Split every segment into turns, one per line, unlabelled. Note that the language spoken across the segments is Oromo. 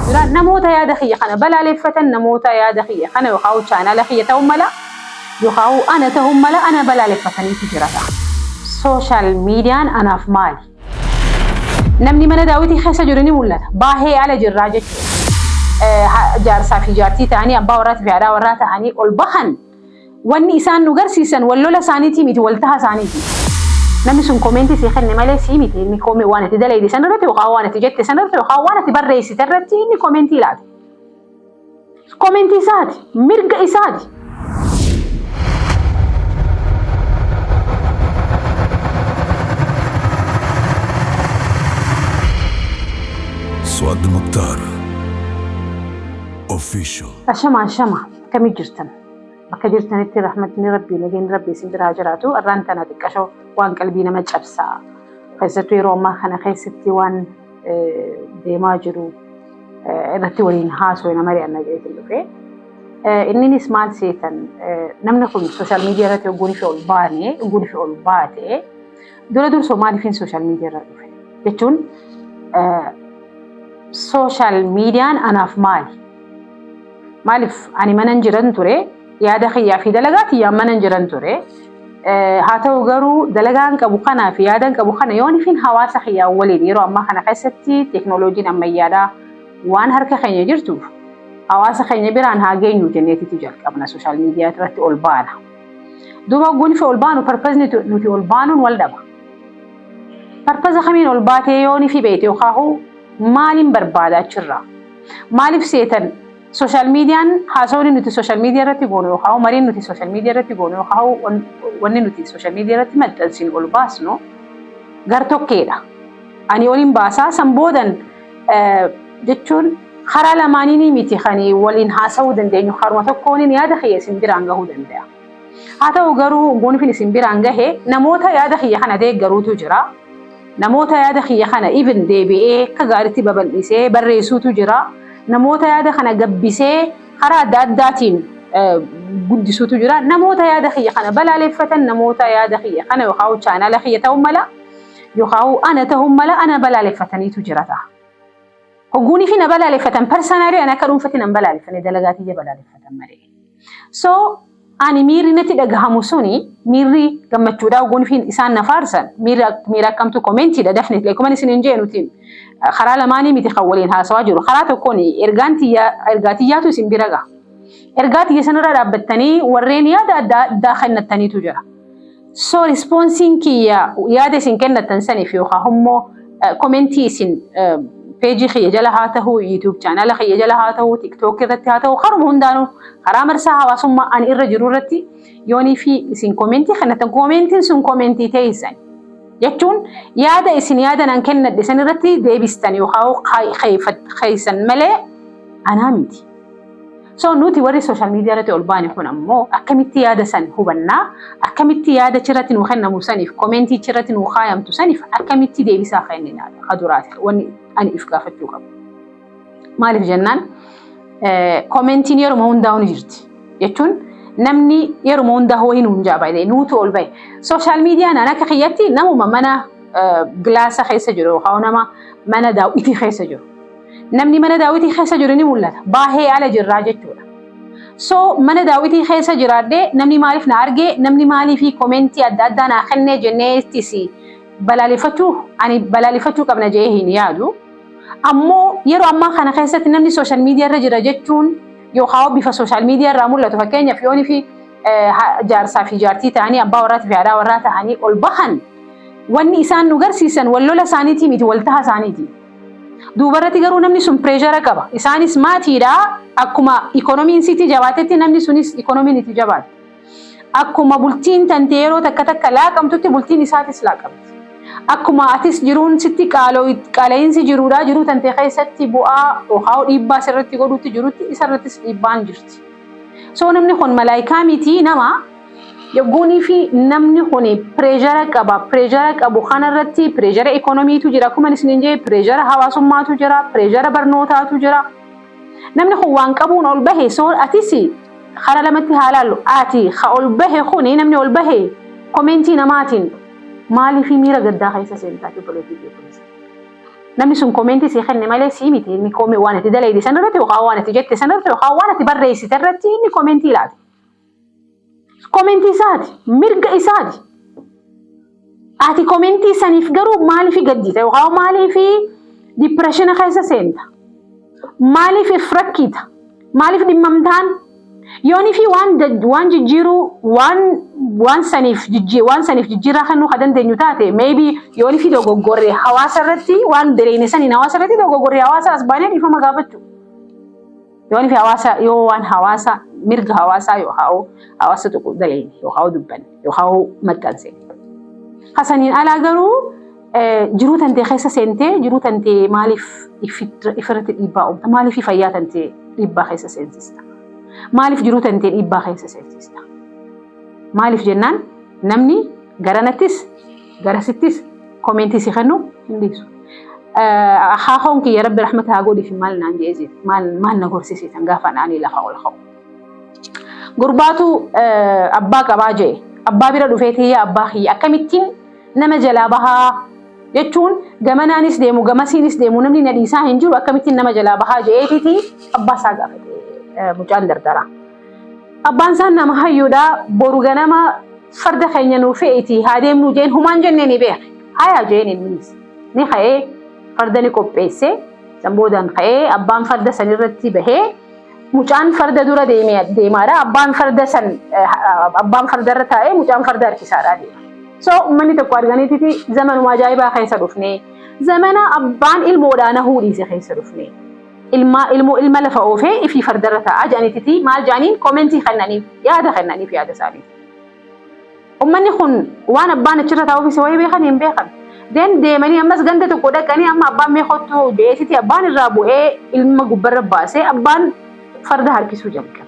جرا نموتا يا دخي خنا بلا لفة نموتا يا دخي خنا يخاو شانا لخي تهم لا يخاو أنا تهم لا أنا بلا لفة نيتجرتا سوشيال ميديا أنا في مالي نمني من داوتي خيسة جرني ولا باهي على جراجة جار صافي جارتي تاني أبا ورات في عدا ورات تاني والبحن والنسان نجرسيسن واللولا سانيتي ميت والتها سانيتي نمني سون كومنتي سيخلني مالي سيميتي إني كومي وانا تدلي دي سنرتي وخاوانا تجت سنرتي وخاوانا تبرئيسي ترتي إني كومنتي لاتي كومنتي ساتي مرق إساتي
سواد مختار اوفيشال
الشمع كم جرتن بك جرتن انت رحمتني ربي لجين ربي سندرا جراتو الرانتنا دكشو وان قلبي نما جبسا خيستو يروما خنا خيستي وان ديما جرو رتي ولين هاس وين مري انا جيت اللي اني نسمع سيتن نمنكم السوشيال ميديا رتي وغوني في الباني وغوني في الباتي دول سومالي فين السوشيال ميديا رتي بتون سوشيال ميديا أنا في مالف أنا مننجرن ترى يا دخيا في دلقات يا مننجرن ترى هاتو غرو دلقان كبوخنا في يادن كبوخنا يوني فين حواس خيا ولي ديرو أما خنا خستي تكنولوجيا نما يادا وان هرك خيني جرتو حواس خيني بيران هاجين جنيتي تجار كابنا سوشيال ميديا ترتي أولبانا دوما قولي في أولبانو purpose نتي أولبانو والدبا purpose خمين أولباتي يوني في بيتي وخاهو مالين بربادة شرّا مالف سيتن سوشيال ميديا حاسوني نتي سوشيال ميديا رتي قونو خاو مرين نتي سوشيال ميديا رتي قونو خاو وني نتي سوشيال ميديا رتي مدلسين قول باسنو غرتو كيدا أني أولين باسا سنبودن جتشون خرا لمانيني ميتي خاني ولين حاسو دن دينيو خارمتو كونين يادا خيه سنبيرانغا هو دن ديا هاتا وغرو قونو فيني سنبيرانغا هي نموتا يادا خيه خانا ديك غرو تجرا نموتا يادا خيا خنا إبن دي بي كغارتي ببلسي بريسو تجرا نموتا يادا خنا قبسي خرا داتين قدسو تجرا نموتا يادا خيا خنا بلا لفة نموتا يادا خيا خنا يخاو شانا لخيا تهم لا يخاو أنا تهم لا أنا بلا لفة ني تجرتا هقوني فينا بلا لفة برسناري أنا كرون فتنا بلا لفة دلقاتي بلا لفة مري أنا ميري نتي دغهمسوني ميري غمچودا وغون فين إسان نفارسن ميرا كمتو كومنتي دا دفنت لكم سننجين وتين خرا لماني متي خولين ها سواجرو خرا تكوني ارغاتياتو سمبيرغا ارغاتي سنرا دابتني ورينيا داخل نتني تجرا سو ريسبونسين كي يا سن كن تنسني فيوخا همو كومنتي سن بيجي خي جلهاته يوتيوب channel خي جلهاته تيك توك رتهاته خرم هندانو خرامر ساعة واسمه أن الرجرورتي يوني في سين كومنتي خنا تكومنتين سون كومنتي تيسن يكون يادا إسن يادا نكنا دسن رتي ديبستني وخاو خيسن ملأ أنا ميتي سو نوتي وري سوشيال ميديا رتي ألباني هنا مو أكملتي يادا سن هو بنا أكملتي يادا شرتين وخنا مسنيف كومنتي شرتين وخايم تسنيف أكملتي ديبسا خيني هذا خدورات وني أنا إفكافة جوكم مالف جنان كومنتين يرو مون داون جرتي يتون نمني يرو مون ده هو هنون جابا إذا نوتو ألباي سوشيال ميديا أنا كخياتي نمو منا جلاسة خيسة جرو خاونما منا داويتي خيسة جرو نمني منا داويتي خيسة جرو نمولا باهي على جراجة جورا سو منا داويتي خيسة جرادة نمني مالف نارجي نمني مالي في كومنتي أدادا ناخنة جنيستي بلالفتو يعني بلالفتو قبل جايه نيادو أمو يرو أما خنا خيسة نمني سوشيال ميديا رجرجتون يخاو بفا سوشيال ميديا رامولا تفكين يفيوني في جار صافي جارتي تاني أبا ورات في عدا ورات تاني والبحن والنسان نجرسيسن واللولا سانيتي ميت والتها سانيتي دوبرتي قرو نمني سون بريجر كبا إساني سماتي دا أكما إيكونومي سيتي جواتتي نمني سونيس إيكونومي نتي جوات أكما بولتين تنتيرو تكتك لا كم تتي بولتين إساتيس لا كم أكما أتيس جرون ستي كالين سي جرودا جرو تنتخي ستي بوا وخاو إبا سرتي قدو تجروتي إسرتيس إبان جرتي سو نمني خون ملايكا ميتي نما يقوني في نمني خوني بريجرك أبو خانا رتي بريجر إيكونومي تجرا كما نسنجي بريجر هواسما تجرا بريجر برنوتا تجرا نمني خوان كابون أولبهي سو أتيسي خالا لمتي هالالو آتي خاولبهي خوني نمني أولبهي كومنتي نماتين مالي في ميرا قد خيسة سنتاكي بوليتيكي بوليس namni sun koomenti si kenne malee si miti inni koomee waan ati daleedi sanarratti yookaan waan ati jette sanarratti yookaan waan ati barreessite irratti inni koomenti ilaati. Koomenti isaati mirga isaati. Ati koomenti saniif garuu maaliif gaddita yookaan maaliif dipireeshina keessa seenta? Maaliif ifrakkita? Maaliif dhimmamtaan? Yooni fi waan jijjiiruu waan saniif jijjiirraa kennuu kan dandeenyu taate maybe yooni fi dogoggorree hawaasa irratti waan daleene saniin hawaasa irratti dogoggorree hawaasa as baanee dhiifama gaafachuu. Yooni fi yoo waan hawaasa mirga hawaasaa yookaan hawaasa tokko daleene yookaan dubbanne yookaan maxxanse. Hasaniin alaa garuu jiruu tantee keessa seentee jiruu tantee maaliif ifirratti dhiibbaa uumta? Maaliif fayyaa tantee dhiibbaa keessa seensista? Maaliif jiruu tantee dhiibbaa keessa seensista? Maaliif jennaan namni garanattis garasittis koomenti si kennu hin dhiisu. Haahoon kiyya rabbi rahmata haa godhiif maal naan jeesif maal na gorsisiisan gaafa naanii lafa ol ka'u. Gurbaatu abbaa qabaa jee abbaa bira dhufeetii abbaa kiyya akkamittiin nama jalaa bahaa jechuun gamanaanis deemu gamasiinis deemu namni na dhiisaa hin jiru akkamittiin nama jalaa bahaa jeetiitii abbaa isaa gaafate. Mucaan dardara. Abbaan isaan nama hayyuudha boru ganama farda keenya nuu fe'iti haa deemnu jeen humaan jennee ni beeka. Hayaa jeen innis ni ka'ee farda ni qopheesse san boodaan ka'ee abbaan farda san irratti bahee mucaan farda dura deemaadha abbaan farda irra taa'ee mucaan farda harkisaadhaa deema. So uummanni tokko arganiiti zamanuma ajaa'ibaa keessa dhufnee zamana abbaan ilmoodhaan nahuu dhiise keessa dhufnee. ilma lafa oofee ifi fardarra ta'a jaanititi maal jaaniin koomenti kennaniif yaada isaanii. Uummanni kun waan abbaan achirra taa'uufis wayii beekan hin beekan. Deemanii ammas ganda tokko dhaqanii amma abbaan meeqottu jeesiti abbaan irraa bu'ee ilma gubbarra baasee abbaan farda harkisuu jalqabe.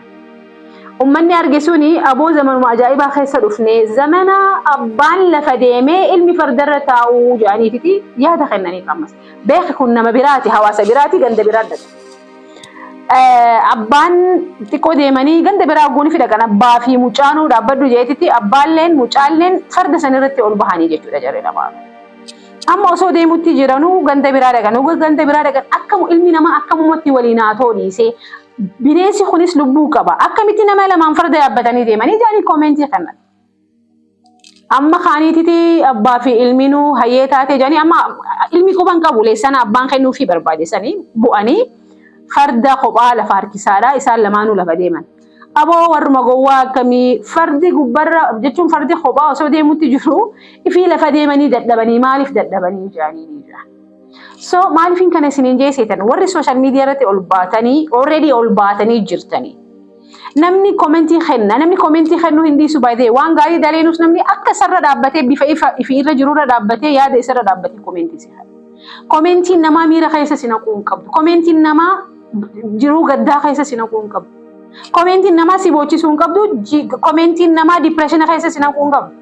Uummanni argisuuni aboo zamanuma ajaa'ibaa keessa dhufnee zamana abbaan lafa deemee ilmi fardarra taa'uu jaanititi yaada kennaniif ammas. Beeki kun nama biraati hawaasa biraati ganda biraadha. Abbaan xiqqoo deemanii ganda biraa guuni fidaqan abbaa fi mucaanuu dhaabbaddu jeetitti abbaalleen mucaalleen farda sanirratti ol bahanii jechuudha jarri lamaan. Amma osoo deemutti jiranuu ganda biraa dhaqan akkamu ilmi namaa akkamumatti waliin haa ta'u dhiisee bineensi kunis lubbuu qaba. Akkamitti nama lamaan farda yaabbatanii deemanii jaanii koomentii kannan. Amma kaaniititi abbaa fi ilminuu hayyee taate jaanii amma ilmi quban qabu leessana abbaan kennuufii barbaadesanii bu'anii farda kophaa lafa harkisaadhaa isaan lamaanuu lafa deeman. Aboo warruma gowwaa akkamii fardi gubbarra jechuun fardi kophaa osoo deemutti jiru ifii lafa deemanii dadhabanii maaliif dadhabanii jaanii ni jira. So maaliifin kana isiniin jeeseetan warri social media irratti already ol baatanii jirtanii. Namni koomenti kennuu hin dhiisu baay'ee waan gaarii daleenus namni akka sarara dhaabbatee bifa ifi irra jirurra dhaabbatee yaada isarra dhaabbatee koomentii si kenna. Koomentiin namaa miira keessa si naquu hin qabdu. Koomentiin namaa jiruu gaddaa keessa si naquu hin qabdu. Koomentiin namaa si boochisuu hin qabdu. Koomentiin namaa dipireeshina keessa si naquu hin qabdu.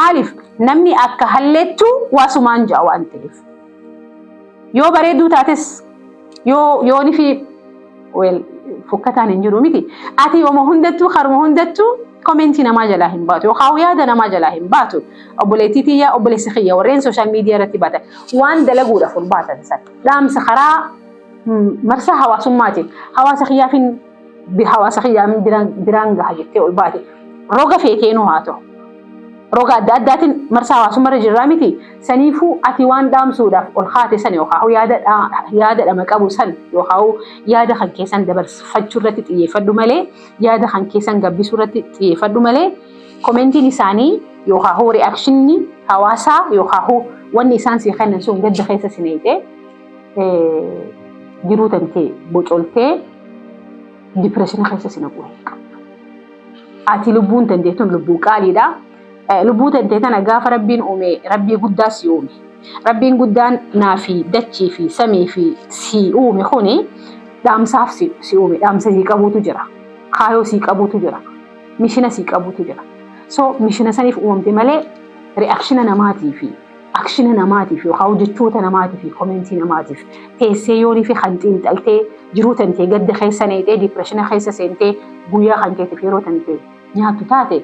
Maaliif namni akka halleettu waasumaan ja'a waan ta'eef. Yoo bareedduu taates yoo ni fi fokkataan hin jiru miti. Ati yooma hundattuu harma hundattuu koomentii namaa jalaa hin baatu yookaan yaada namaa jalaa hin baatu. Obboleettii tiyyaa obboleessi kiyya warreen social media irratti baatan waan dalaguudhaaf ol baatan san. Dhaamsa karaa marsaa hawaasummaatiin hawaasa kiyyaan biraan gaha jettee ol baate roga feeteenuu haa ta'u. Roga adda addaatiin marsaa hawaasummaarra jirraa miti. Saniifuu ati waan dhaamsuudhaaf ol kaate san yookaan yaada dhama qabu san yookaan yaada kan keessan dabarfachuu irratti xiyyeeffadhu malee yaada kan keessan gabbisuu irratti xiyyeeffadhu malee koomentiin isaanii yookaan reakshinni hawaasaa yookaan wanni isaan si kennan sun gadda keessa si neetee jiruu tantee bocoltee dipireeshina keessa si naquu hin qabdu. Ati lubbuun tanteetun lubbuu qaaliidha. Lubbuu tantee tana gaafa rabbiin uume rabbii guddaa si uume. Rabbiin guddaan naa fi dachii fi samii fi si uume kuni dhaamsaaf si uume. Dhaamsa si qabuutu jira. Kaayoo si qabuutu jira. Mishina si qabuutu jira. So mishina saniif uumamte malee reakshina namaatii fi akshina namaatiif yookaan hojjechoota namaatiif fi koomentii namaatiif teessee yoonii fi kan xiinxaltee jiruu tantee gadda keessa neetee dipireeshina keessa seentee guyyaa kan keetiif yeroo tantee nyaattu taate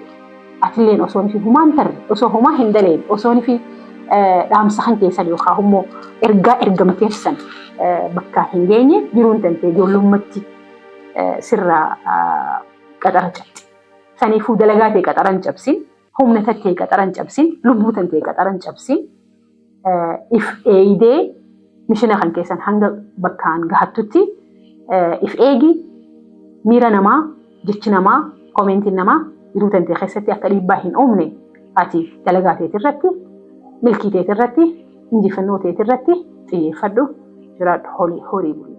atilleen osoo fi humaan tarre osoo humaa hin daleen osoo fi dhaamsa kan keessa yookaan immoo ergamteef san bakka hin geenye jiruun tantee ijoollummaatti sirraa qaxara cabdi. Saniifuu dalagaa ta'e qaxara hin cabsin, humna tattee qaxara hin cabsin, lubbuu tantee qaxara hin cabsin, if eegdee mishina kan keessan hanga bakkaan gahattutti if eegi miira namaa, jechi namaa, koomentiin namaa jiruu tantee keessatti akka dhiibbaa hin uumne ati dalagaa teetirratti, milkii teetirratti, injifannoo teetirratti xiyyeeffadhu jiraadhu horii bulii.